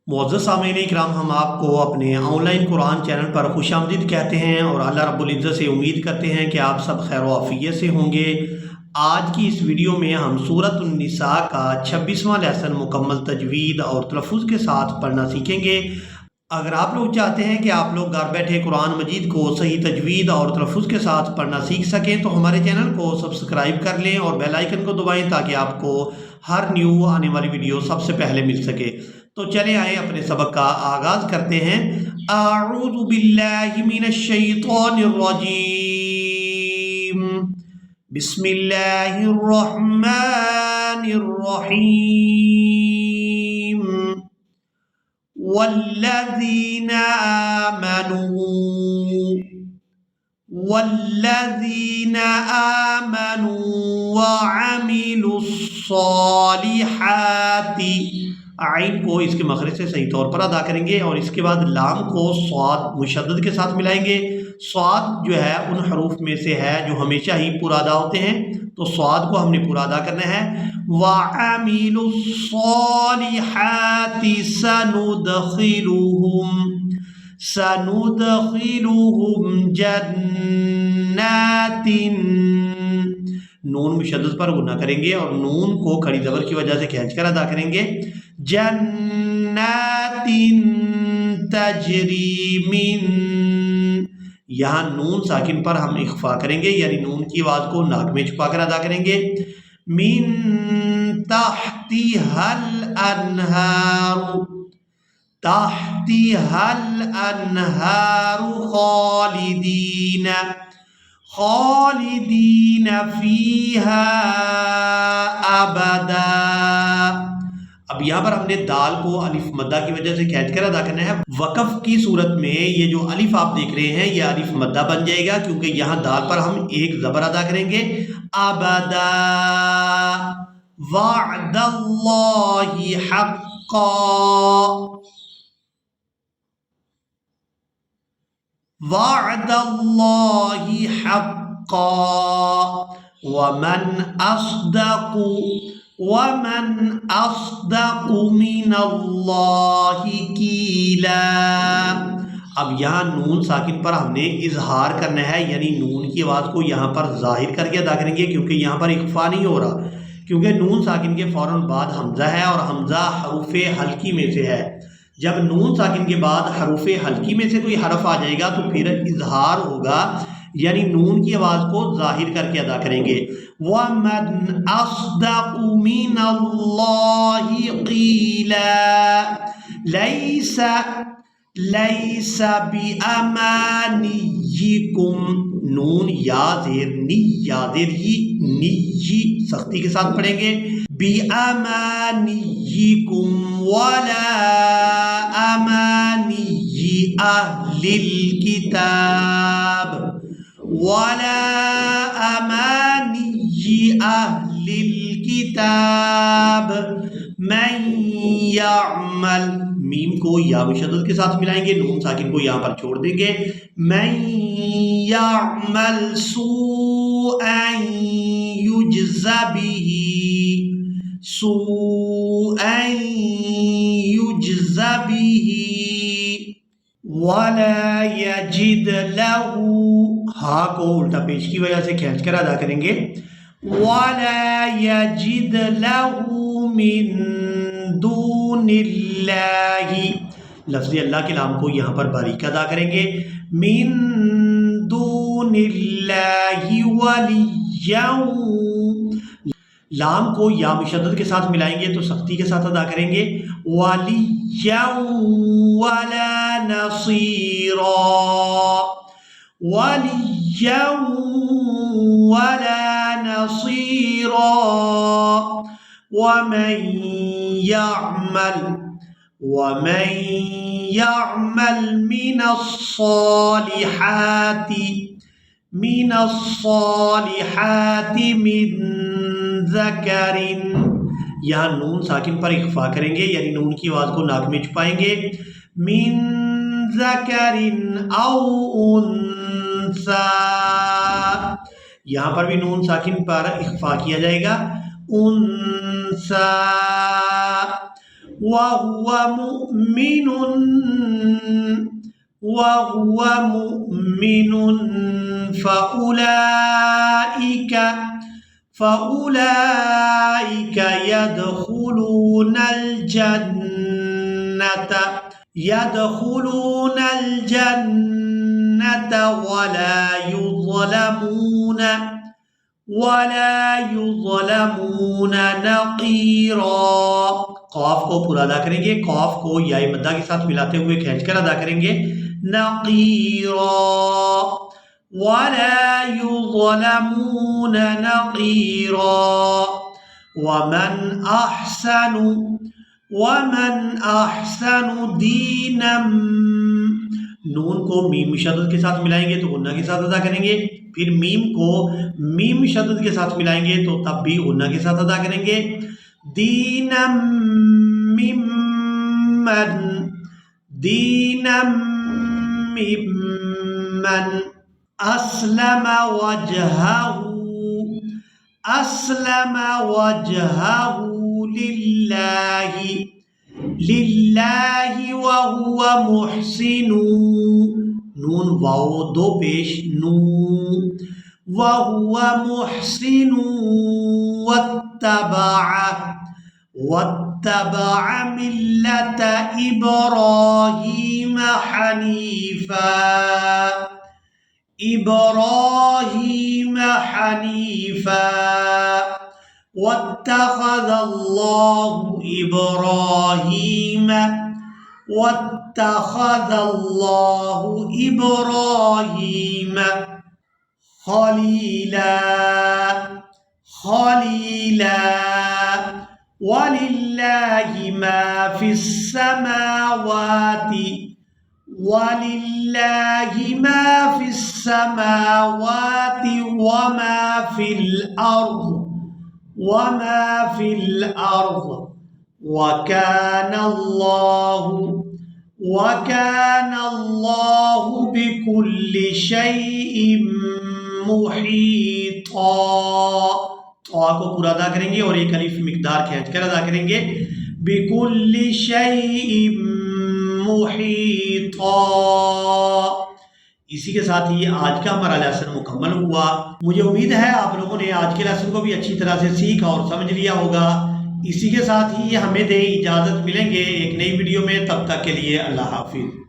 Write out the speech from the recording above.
मुअज़्ज़ज़ सामीन इकराम, हम आपको अपने ऑनलाइन कुरान चैनल पर खुशामदीद कहते हैं और अल्लाह रब्बुल इज़्ज़त से उम्मीद करते हैं कि आप सब खैर व आफ़ियत से होंगे। आज की इस वीडियो में हम सूरत उन-निसा का 26वां लेसन मुकम्मल तजवीद और तलफ़्फ़ुज़ के साथ पढ़ना सीखेंगे। अगर आप लोग चाहते हैं कि आप लोग घर बैठे कुरान मजीद को सही तजवीद और तलफ़्फ़ुज़ के साथ पढ़ना सीख सकें तो हमारे चैनल को सब्सक्राइब कर लें और बेल आइकन को दबाएं ताकि आपको हर न्यू आने वाली वीडियो सबसे पहले मिल सके। तो चले आए अपने सबक का आगाज़ करते हैं। अऊज़ु बिल्लाहि मिनश शैतानिर रजीम। बिस्मिल्लाहिर रहमानिर रहीम। वल्लज़ीना आमनू वअमिलुस्सॉलिहाति। आइन को इसके मखरज से सही तौर पर अदा करेंगे और इसके बाद लाम को स्वाद मुशद्दद के साथ मिलाएंगे। स्वाद जो है उन हरूफ में से है जो हमेशा ही पूरा अदा होते हैं, तो स्वाद को हमने पूरा अदा करना है। वअमिलुस्सॉलिहाति सनुदखिलुहुम जन्नातिन। नून मुशद्दद पर गुना करेंगे और नून को खड़ी ज़बर की वजह से खींचकर अदा करेंगे। जन्नातिन तजरी मिन, यहाँ नून साकिन पर हम इख्फा करेंगे, यानी नून की आवाज़ को नाक में छुपाकर अदा करेंगे। मिन तहतिहल अनहारु, तहतिहल अनहारु खालिदीन फीहा अबदा। अब यहाँ पर हमने दाल को अलिफ मद्दा की वजह से खींच कर अदा करना है। वक़फ़ की सूरत में ये जो अलिफ आप देख रहे हैं ये अलिफ मद्दा बन जाएगा, क्योंकि यहाँ दाल पर हम एक ज़बर अदा करेंगे। अबदा वअदल्लाहि हक़्क़ा, वअदल्लाहि हक़्क़ा वमन अस्दक़ु मिनल्लाहि क़ीला। अब यहाँ नून साकिन पर हमने इजहार करना है, यानी नून की आवाज़ को यहाँ पर ज़ाहिर करके अदा करेंगे, क्योंकि यहाँ पर इख्फा नहीं हो रहा, क्योंकि नून साकिन के फ़ौरन बाद हमज़ा है और हमज़ा हरूफ़े हल्की में से है। जब नून साकिन के बाद हरूफ़े हल्की में से कोई हरफ आ जाएगा तो फिर इजहार होगा, यानी नून की आवाज़ को ज़ाहिर करके अदा करेंगे। वमन अस्दक़ु मिनल्लाहि क़ीला लैसा बिअमानिय्यिकुम। नून या ज़ेर नी, या ज़ेर ही, निय्यी सख्ती के साथ पढ़ेंगे। बिअमानिय्यिकुम वला अमानिय्यि अहलिल किताब, वला अमानिय्यि अहलिल किताब मन यअमल। मीम को या मुशद्दद के साथ मिलाएंगे, नून साकिन को यहाँ पर छोड़ देंगे। मन यअमल सूअन युज्ज़ा बिही वला यजिद लहू। हा को उल्टा पेश की वजह से खींच कर अदा करेंगे। वला यजिद लहू मिन दूनिल्लाहि, लफ्ज़ अल्लाह के नाम को यहाँ पर बारीक अदा करेंगे। मिन दूनिल्लाहि वलिय्यन, लाम को या मुशद्दद के साथ मिलाएंगे तो सख्ती के साथ अदा करेंगे। वलिय्यन वला नसीरा, वलिय्यन वला नसीरा वमन यअमल मिनस्सॉलिहाति मिन ज़करिन। यहाँ नून साकिन पर इख्फा करेंगे, यानी नून की आवाज़ को नाक में छुपाएंगे। मिन ज़करिन औ उन्सा, यहाँ पर भी नून साकिन पर इख्फा किया जाएगा। उन्सा وهو مؤمن فأولئك يدخلون الجنة ولا يظلمون نقيرا. قاف کو پورا ادا کریں گے، قاف کو یا مدہ کے ساتھ ملاتے ہوئے کھینچ کر ادا کریں گے. نقیرا ولا يظلمون نقيرا. ومن احسن دینا. نون کو میم شدد کے ساتھ ملائیں گے تو غنہ کے ساتھ ادا کریں گے، پھر میم کو میم شدد کے ساتھ ملائیں گے تو تب بھی غنہ کے ساتھ ادا کریں گے. دینا ممن اسلم وجهه للہ وهو محسن. نون واو دو پیش نو. وهو محسن واتبع ملة إبراهيم حنيفا واتخذ الله إبراهيم خليلا. ولله ما في السماوات وما في الأرض وكان الله بكل شيء محيطا. طا کو پورا ادا کریں گے اور ایک الف مقدار کھینچ کر ادا کریں گے. بِكُلِّ شَيْءٍ مُحِيطًا. اسی کے ساتھ ہی آج کا ہمارا لیسن مکمل ہوا. مجھے امید ہے آپ لوگوں نے آج کے لیسن کو بھی اچھی طرح سے سیکھا اور سمجھ لیا ہوگا. اسی کے ساتھ ہی ہمیں دیں اجازت، ملیں گے ایک نئی ویڈیو میں، تب تک کے لیے اللہ حافظ.